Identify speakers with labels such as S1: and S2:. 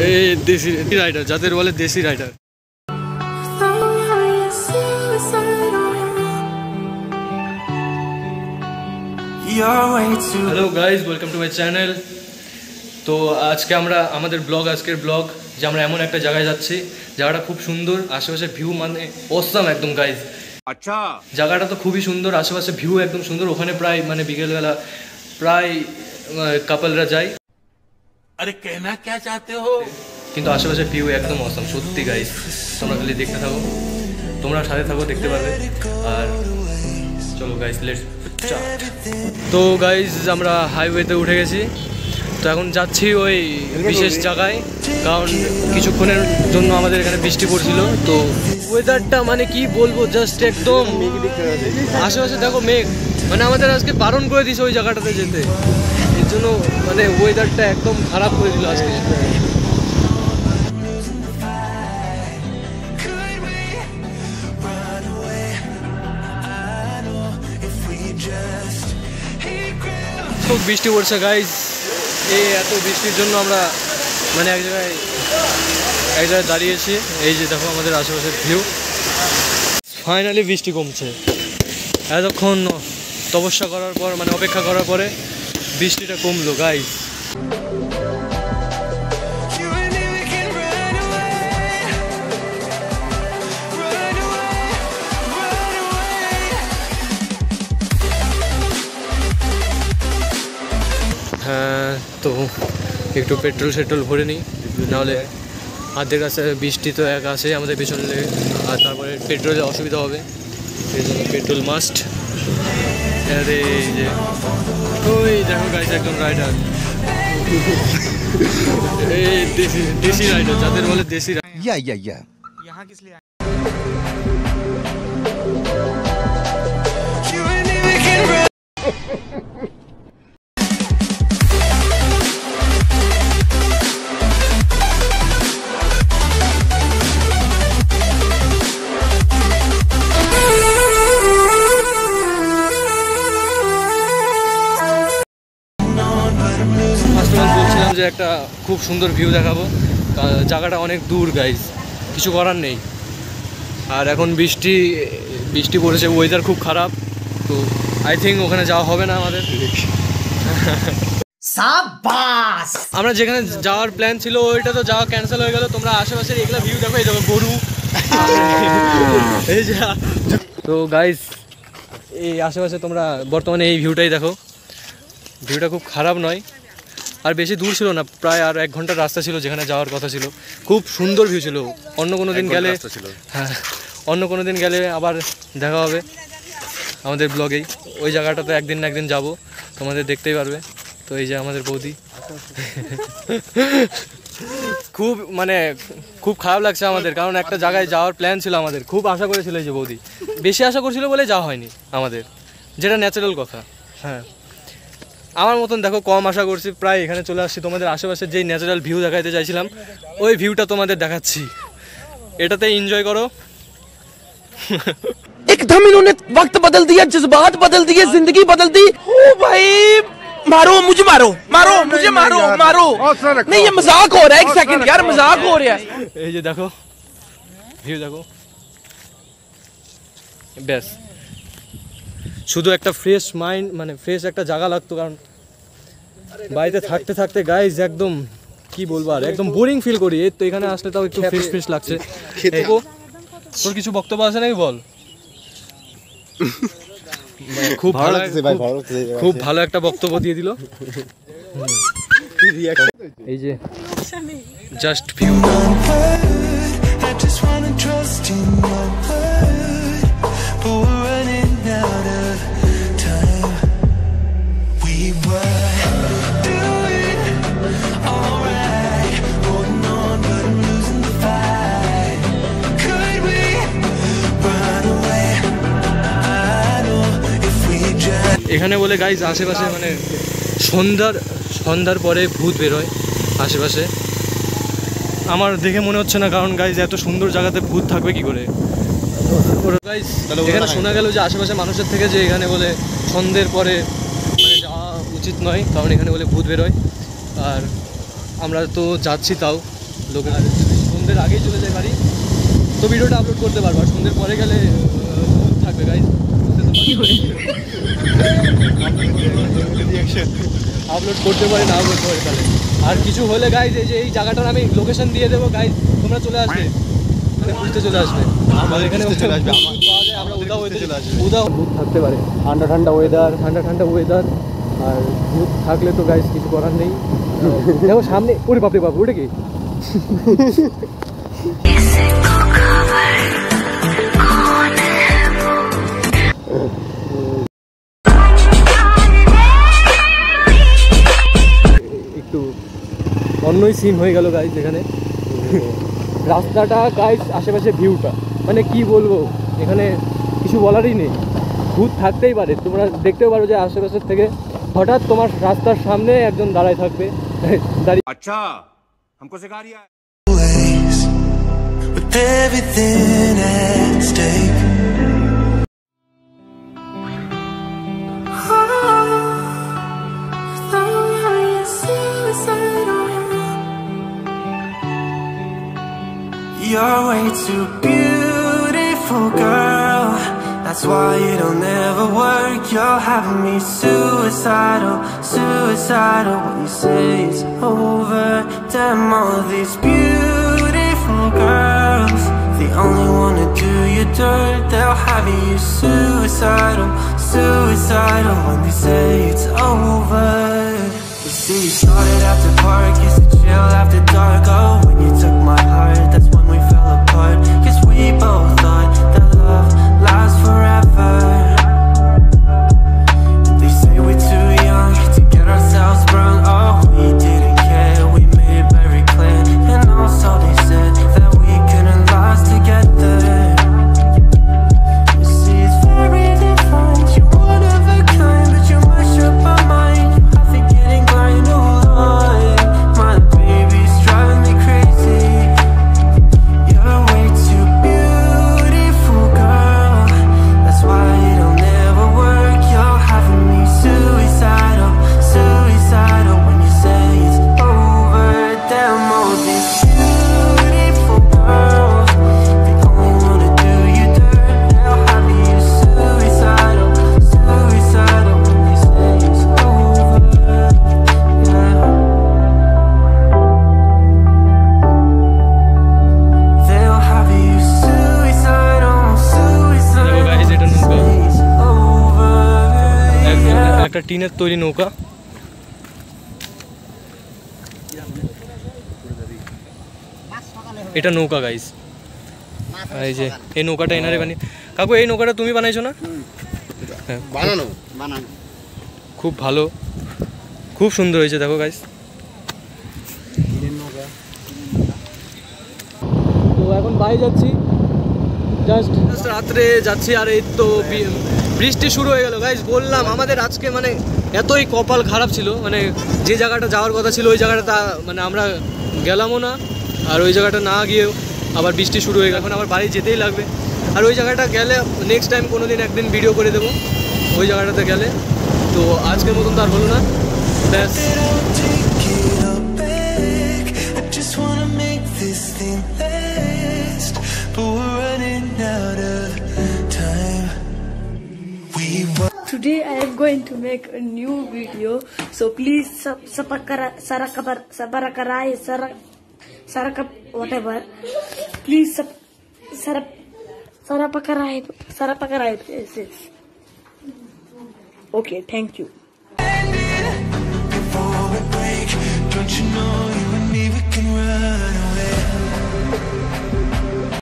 S1: এই দেশি রাইডার, যাদের বলে দেশি rider. Hello guys, welcome to my channel. তো আজকে আমরা আমাদের আজকের ব্লগ যে আমরা এমন একটা জায়গায় যাচ্ছি, জায়গাটা খুব সুন্দর, আশেপাশে ভিউ মানে অসাম একদম গাইজ। আচ্ছা, জায়গাটা তো খুবই সুন্দর, আশেপাশে ভিউ একদম সুন্দর। ওখানে প্রায় মানে বিকেলবেলা প্রায় কাপলরা যায়। আরে কেনা কে চাতে হো, কিন্তু আশেপাশে ভিউ একদম অসাম সত্যি গাইজ। তোমরা খালি দেখতে থাকো, তোমরা সাথে থাকো, দেখতে পাবে। আর চলো গাইজ, লেটস স্টার্ট। তো গাইজ আমরা হাইওয়েতে উঠে গেছি। তো এখন যাচ্ছি ওই বিশেষ জায়গায়, কারণ কিছুক্ষণের জন্য আমাদের এখানে বৃষ্টি পড়ছিল। তো ওয়েদারটা মানে কি বলবো, জাস্ট একদম আশেপাশে দেখো মেঘ, মানে আমাদের আজকে বারণ করে দিয়েছে ওই জায়গাটাতে যেতে। এর জন্য মানে ওয়েদারটা একদম খারাপ করে দিল আজকে। খুব বৃষ্টি পড়ছে গাইজ। এই এত বৃষ্টির জন্য আমরা মানে এক জায়গায় দাঁড়িয়েছি। এই যে দেখো আমাদের আশেপাশের ভিউ। ফাইনালি বৃষ্টি কমছে। এতক্ষণ তপস্যা করার পর, মানে অপেক্ষা করার পরে বৃষ্টিটা কমলো গাইজ। হ্যাঁ, তো একটু পেট্রোল ভরে নিই, নাহলে হাতের কাছে বৃষ্টি তো এক আসে আমাদের পেছনে লেগে, আর তারপরে পেট্রোলের অসুবিধা হবে। এই জন্য পেট্রোল মাস্ট। আরে এই যে ওই দেখো গাইজ, একজন রাইডার, এই দেশি রাইডার, যাদের বলে দেশি রাইডার। বলছিলাম যে একটা খুব সুন্দর ভিউ দেখাবো, জায়গাটা অনেক দূর গাইজ, কিছু করার নেই। আর এখন বৃষ্টি পড়েছে, ওয়েদার খুব খারাপ। তো আই থিঙ্ক ওখানে যাওয়া হবে না আমাদের। আমরা যেখানে যাওয়ার প্ল্যান ছিল ওইটা তো যাওয়া ক্যান্সেল হয়ে গেল। তোমরা আশেপাশের এগুলো ভিউ দেখো, এই দেখো গরু। এই যে তো গাইজ, এই আশেপাশে তোমরা বর্তমানে এই ভিউটাই দেখো। ভিউটা খুব খারাপ নয়, আর বেশি দূর ছিল না, প্রায় আর 1 ঘন্টার রাস্তা ছিল যেখানে যাওয়ার কথা ছিল। খুব সুন্দর ভিউ ছিল। অন্য কোনো দিন গেলে, হ্যাঁ, অন্য কোনো দিন গেলে আবার দেখা হবে আমাদের ব্লগেই। ওই জায়গাটাতে একদিন না একদিন যাবো, তোমাদের দেখতেই পারবে। তো এই যে আমাদের বৌদি, খুব খারাপ লাগছে আমাদের, কারণ একটা জায়গায় যাওয়ার প্ল্যান ছিল আমাদের, খুব আশা করেছিল। এই যে বৌদি বেশি আশা করছিল বলে যাওয়া হয়নি আমাদের, যেটা ন্যাচারাল কথা। হ্যাঁ, আমার মতন দেখো কম আশা করছি, প্রায় এখানে চলে আসছি। তোমাদের আশেপাশে যেই ন্যাচারাল ভিউ দেখাইতে চাইছিলাম ওই ভিউটা তোমাদের দেখাচ্ছি, এটাতে এনজয় করো।
S2: एकदम इन्होंने वक्त बदल दिया, जज्बात बदल दिए, जिंदगी बदल दी। ओ भाई, मारो मुझे, मारो मुझे, मारो। नहीं, ये मजाक हो रहा है। 1 सेकंड यार, मजाक हो रहा है।
S1: এই যে দেখো ভিউ দেখো, ব্যাস। শুধু একটা ফ্রেশ মাইন্ড, মানে ফ্রেশ একটা জায়গা লাগতো, কারণ বাড়িতে থাকতে থাকতে গাইজ একদম কি বলবো, আর একদম বোরিং ফিল করি। এই তো এখানে আসলে তাও একটু ফ্রেশ লাগছে। তোর কিছু বক্তব্য আছে নাকি বল? খুব ভালো একটা বক্তব্য দিয়ে দিল। এই যে জাস্ট ভিউ। এখানে বলে গাইজ আশেপাশে মানে সন্ধ্যার পরে ভূত বেরোয় আশেপাশে। আমার দেখে মনে হচ্ছে না, কারণ গাইজ এত সুন্দর জায়গাতে ভূত থাকবে কি করে। গাইজ এখানে শোনা গেল যে আশেপাশে মানুষের থেকে যে এখানে বলে সন্ধ্যের পরে মানে যাওয়া উচিত নয়, কারণ এখানে বলে ভূত বেরোয়। আর আমরা তো যাচ্ছি, তাও লোকে সন্ধ্যের আগেই চলে যায় বাড়ি, তো ভিডিওটা আপলোড করতে পারবো। আর সন্ধ্যের পরে গেলে ভূত থাকবে গাইজ, আপলোড করতে পারি না আপলোড করে তাহলে। আর কিছু হলে গাইজ এই যে এই জায়গাটার আমি লোকেশন দিয়ে দেবো গাইজ, তোমরা চলে আসবে, মানে বুঝতে চলে আসবে। আমাদের এখানে চলে আসবে, পাওয়া যায়, আমরা উদাও হইতে চলে আসবে। উদাও ভূত থাকতে পারে, ঠান্ডা ঠান্ডা ওয়েদার, আর ভূত থাকলে তো গাইজ কিছু করার নেই। দেখো সামনে, ওরে বাপরে বাপ, ওটা কি? একটু অন্যই সিন হয়ে গেল গাইজ এখানে। রাস্তাটা গাইজ, আশেপাশে ভিউটা, মানে কি বলবো, এখানে কিছু বলারই নেই। ভূত থাকতেই পারে, তোমরা দেখতেও পারো যে আশেপাশের থেকে হঠাৎ তোমার রাস্তার সামনে একজন দাঁড়ায় থাকবে, দাঁড়িয়ে।
S3: আচ্ছা, हमको सिखा रिया है।
S4: With everything at stake. You're way too beautiful, girl. That's why it'll never work. You're having me suicidal when you say it's over. Damn, all these beautiful girls, they only wanna do you dirt. They'll have you suicidal when they say it's over. You see, you started after park, used to chill after dark. Oh, when you took my heart, that's when we fell apart. 'Cause we both thought that love lasts forever. They say we're too young to get ourselves sprung. Oh, we didn't care, we made it very clear. And also they said that we couldn't last together. You see, it's very different. You're one of a kind, but you mash up my mind. You have to getting blind, oh Lord. My baby's driving me crazy. You're way too beautiful, girl. That's why it'll never work. You're having me suicidal when you say it's over. Damn, all these beautiful girls, they only wanna do you dirt. They'll have you suicidal when they say it's over. Yeah. They'll have you suicidal
S1: guys, এটা নৌকা।
S4: say it's over. Yeah.
S1: একটা টিনের তৈরি নৌকা। এটা নৌকা guys, এই যে এই নৌকাটা এনারে বানিয়ে। কাকু, এই নৌকাটা তুমি বানাইছো না? হ্যাঁ,
S5: বানানো
S1: খুব ভালো, খুব সুন্দর হয়েছে, দেখো গাইস। তো এখন বাইরে যাচ্ছি, জাস্ট রাত্রে যাচ্ছি, আর এই তো বৃষ্টি শুরু হয়ে গেল গাইস। বললাম আমাদের আজকে মানে এতই কপাল খারাপ ছিল, মানে যে জায়গাটা যাওয়ার কথা ছিল ওই জায়গাটা মানে আমরা গেলামও না, আর ওই জায়গাটা না গিয়েও আবার বৃষ্টি শুরু হয়ে গেল। এখন আবার বাড়ি যেতেই লাগবে, আর ওই জায়গাটা গেলে নেক্সট টাইম কোনো দিন একদিন ভিডিও করে দেবো ওই জায়গাটাতে গেলে। তো আজকের মতন তো আর হলো না, ব্যাস।
S4: Don't take it all back. I just wanna make this thing last, but we're running out of time. We want
S6: Today I am going to make a new video, so please whatever. Please sarapakarai. Okay, thank you.